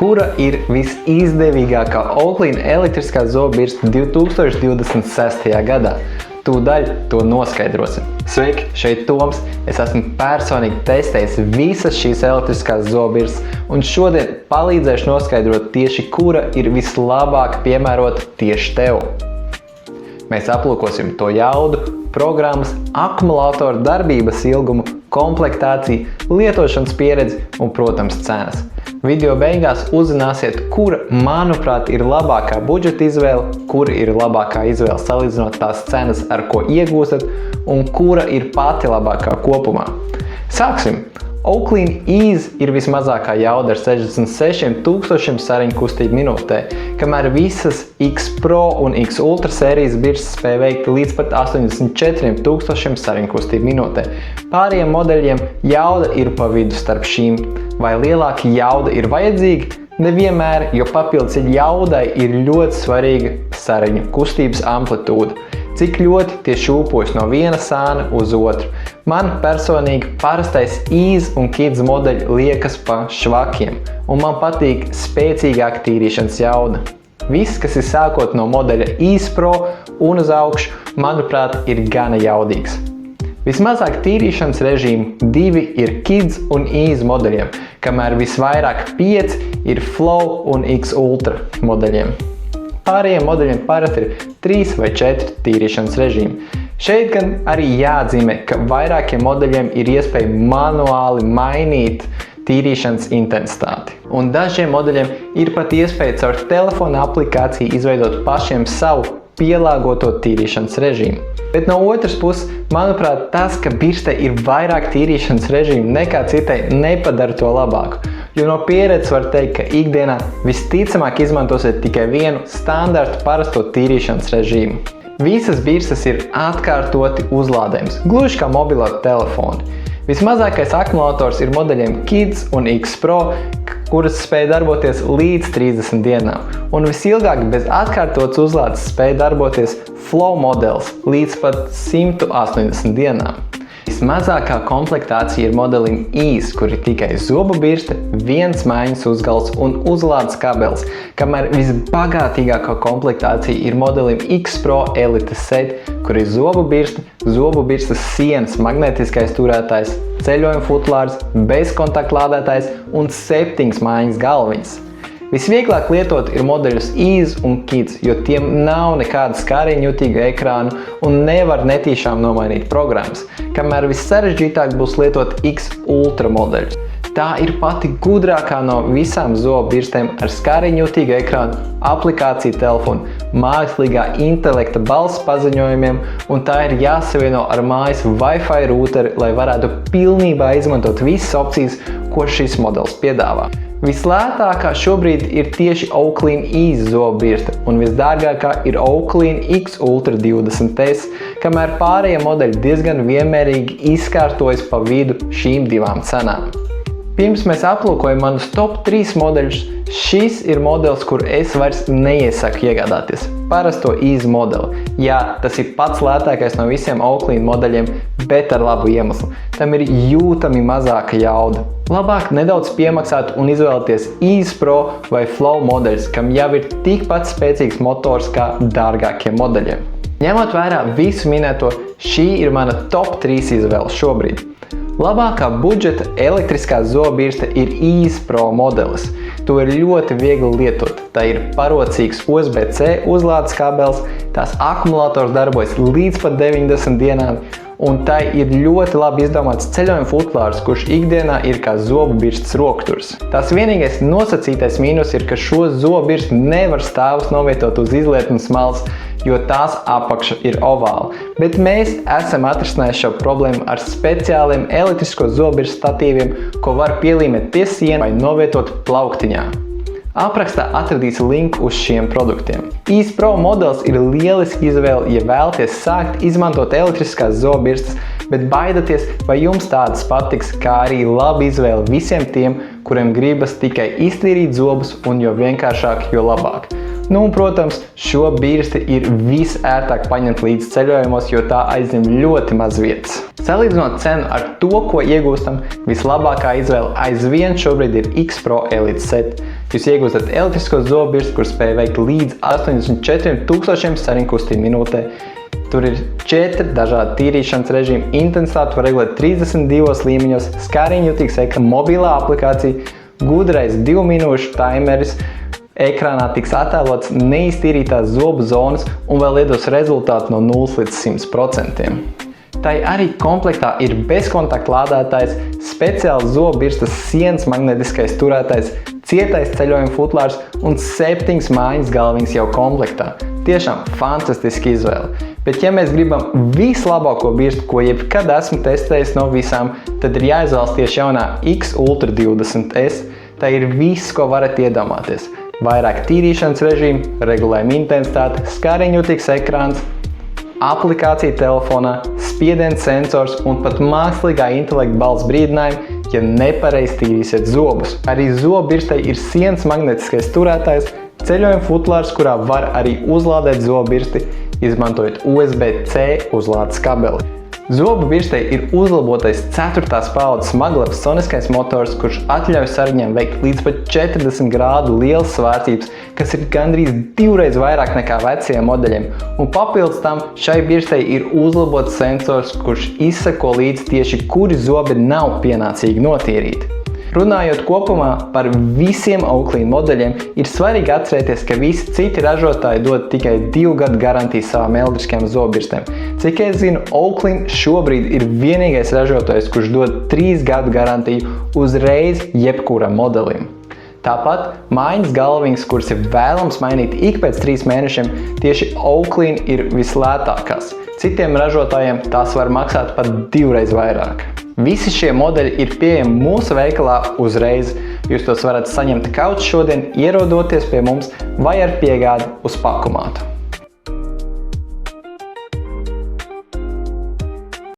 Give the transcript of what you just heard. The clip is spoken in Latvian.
Kura ir visizdevīgākā Oakley elektriskā zobirste 2026. gadā? Tūdaļ to noskaidrosim. Sveiki, šeit Toms. Es esmu personīgi testējis visas šīs elektriskās zobirstes un šodien palīdzēšu noskaidrot tieši, kura ir vislabāk piemērota tieši tev. Mēs aplūkosim to jaudu, programmas, akumulātoru darbības ilgumu, komplektāciju, lietošanas pieredzi un, protams, cenas. Video beigās uzzināsiet, kura, manuprāt, ir labākā budžeta izvēle, kura ir labākā izvēle salīdzinot tās cenas, ar ko iegūstat, un kura ir pati labākā kopumā. Sāksim! Oakley Ease ir vismazākā jauda ar 66,000 sariņu kustību minūtē, kamēr visas X Pro un X Ultra sērijas birstes spēj veikt līdz pat 84,000 sariņu kustību minūtē. Pārējiem modeļiem jauda ir pa vidu starp šīm. Vai lielāka jauda ir vajadzīga? Nevienmēr, jo papildus jaudai ir ļoti svarīga sariņu kustības amplitūda. Cik ļoti tie šūpojas no viena sāna uz otru. Man personīgi parastais Ease un Kids modeļi liekas pa švakiem, un man patīk spēcīgāka tīrīšanas jauda. Viss, kas ir sākot no modeļa Ease Pro un uz augšu, manuprāt, ir gana jaudīgs. Vismazāk tīrīšanas režīmu 2 ir Kids un Ease modeļiem, kamēr visvairāk 5 ir Flow un X Ultra modeļiem. Pārējiem modeļiem parasti ir 3 vai 4 tīrīšanas režīmi. Šeit gan arī jāatzīmē, ka vairākiem modeļiem ir iespēja manuāli mainīt tīrīšanas intensitāti. Un dažiem modeļiem ir pat iespēja caur telefona aplikāciju izveidot pašiem savu pielāgoto tīrīšanas režīmu. Bet no otras puses, manuprāt, tas, ka birstei ir vairāk tīrīšanas režīmu nekā citai, nepadara to labāku. Jo no pieredzes var teikt, ka ikdienā visticamāk izmantosiet tikai vienu standartu parasto tīrīšanas režīmu. Visas birstes ir atkārtoti uzlādējums, gluži kā mobilo telefoni. Vismazākais akumulators ir modeļiem Kids un X Pro, kuras spēj darboties līdz 30 dienām. Un visilgāk bez atkārtotas uzlādes spēj darboties Flow modelis līdz pat 180 dienām. Vismazākā komplektācija ir modelim Ease, kur ir tikai zobu birste, viens maiņas uzgals un uzlādes kabelis, kamēr visbagātīgākā komplektācija ir modelim X Pro Elite Set, kur ir zobu birstes sienas, magnētiskais turētājs, ceļojuma futlārs, bezkontaktlādētājs un 7 maiņas galviņas. Visvieglāk lietot ir modeļus Ease un Kids, jo tiem nav nekāda skārienjutīga ekrānu un nevar netīšām nomainīt programmas, kamēr vissarežģītāk būs lietot X Ultra modeļus. Tā ir pati gudrākā no visām zobu birstēm ar skārienjutīgu ekrānu, aplikāciju telefonu, mākslīgā intelekta balss paziņojumiem, un tā ir jāsavieno ar mājas Wi-Fi rūteri, lai varētu pilnībā izmantot visas opcijas, ko šis modelis piedāvā. Vislētākā šobrīd ir tieši Oakley Ease zobirste, un visdārgākā ir Oakley X Ultra 20S, kamēr pārējie modeļi diezgan vienmērīgi izkārtojas pa vidu šīm divām cenām. Pirms mēs aplūkojam manus top 3 modeļus, šis ir modelis, kur es vairs neiesaku iegādāties. Parasto Ease modeli. Jā, tas ir pats lētākais no visiem Oakley modeļiem, bet ar labu iemeslu. Tam ir jūtami mazāka jauda. Labāk nedaudz piemaksāt un izvēlēties Ease Pro vai Flow modeļus, kam jau ir tikpat spēcīgs motors kā dārgākiem modeļiem. Ņemot vērā visu minēto, šī ir mana top 3 izvēle šobrīd. Labākā budžeta elektriskā zobirste ir Ease Pro modelis. To ir ļoti viegli lietot. Tā ir parocīgs USB-C uzlādes kabelis, tās akumulators darbojas līdz pat 90 dienām, un tai ir ļoti labi izdomāts ceļojuma futlārs, kurš ikdienā ir kā zobu birstes rokturs. Tās vienīgais nosacītais mīnus ir, ka šo zobu birsti nevar stāvus novietot uz izlietnes malas, jo tās apakša ir ovāla. Bet mēs esam atrisinājuši šo problēmu ar speciāliem elektrisko zobirstu statīviem, ko var pielīmēt pie siena vai novietot plauktiņā. Aprakstā atradīsi linku uz šiem produktiem. Ease Pro modelis ir lieliski izvēle, ja vēlaties sākt izmantot elektriskās zobirstes, bet baidaties, vai jums tādas patiks, kā arī laba izvēle visiem tiem, kuriem gribas tikai iztīrīt zobus un jo vienkāršāk, jo labāk. Nu, un, protams, šo birsti ir visērtāk paņemt līdz ceļojumos, jo tā aizņem ļoti maz vietas. Salīdzinot cenu ar to, ko iegūstam, vislabākā izvēle aizvien šobrīd ir X-Pro Elite set. Jūs iegūstat elektrisko zobirsti, kur spēj veikt līdz 84,000 sariņkustību minūtē. Tur ir 4 dažādi tīrīšanas režīmi, intensitāti var regulēt 32 līmeņos, skāriņjutīgs ekrāns, mobilā aplikācija, gudrais 2 minūšu timeris, ekrānā tiks attēlots neiztīrītās zobu zonas un vēl iedos rezultātu no 0 līdz 100%. Tai arī komplektā ir bezkontakta lādētājs, speciāls zobirstas sienas magnetiskais turētājs, cietais ceļojuma futlārs un 7 mājas galviņas jau komplektā. Tiešām fantastiski izvēle. Bet ja mēs gribam vislabāko birstu, ko jebkad esmu testējis no visām, tad ir jāizvēlas tieši jaunā X Ultra 20S. Tā ir viss, ko varat iedomāties. Vairāk tīrīšanas režīmi, regulējuma intensitāte, skāriņjutīgs ekrāns, aplikācija telefonā, spiediens sensors un pat mākslīgā intelekta balss brīdinājumi, ja nepareizi tīrīsiet zobus. Arī zobirstai ir sienas magnetiskais turētājs, ceļojuma futlārs, kurā var arī uzlādēt zobirsti, izmantojot USB-C uzlādes kabeli. Zobu birstei ir uzlabotais 4. paaudzes Maglev soniskais motors, kurš atļauj sariņām veikt līdz pat 40 grādu lielas svārstības, kas ir gandrīz 2 reiz vairāk nekā vecajiem modeļiem. Un papildus tam šai birstei ir uzlabots sensors, kurš izseko līdz tieši kuri zobi nav pienācīgi notīrīti. Runājot kopumā par visiem Oakley modeļiem, ir svarīgi atcerēties, ka visi citi ražotāji dod tikai 2 gadu garantiju savām elektriskajām zobirstēm. Cik es zinu, Oakley šobrīd ir vienīgais ražotājs, kurš dod 3 gadu garantiju uzreiz jebkuram modelim. Tāpat mājas galviņas, kuras ir vēlams mainīt ik pēc 3 mēnešiem, tieši Oakley ir vislētākās. Citiem ražotājiem tās var maksāt pat 2 reiz vairāk. Visi šie modeļi ir pieejami mūsu veikalā uzreiz. Jūs tos varat saņemt kaut šodien, ierodoties pie mums vai ar piegādi uz pakumātu.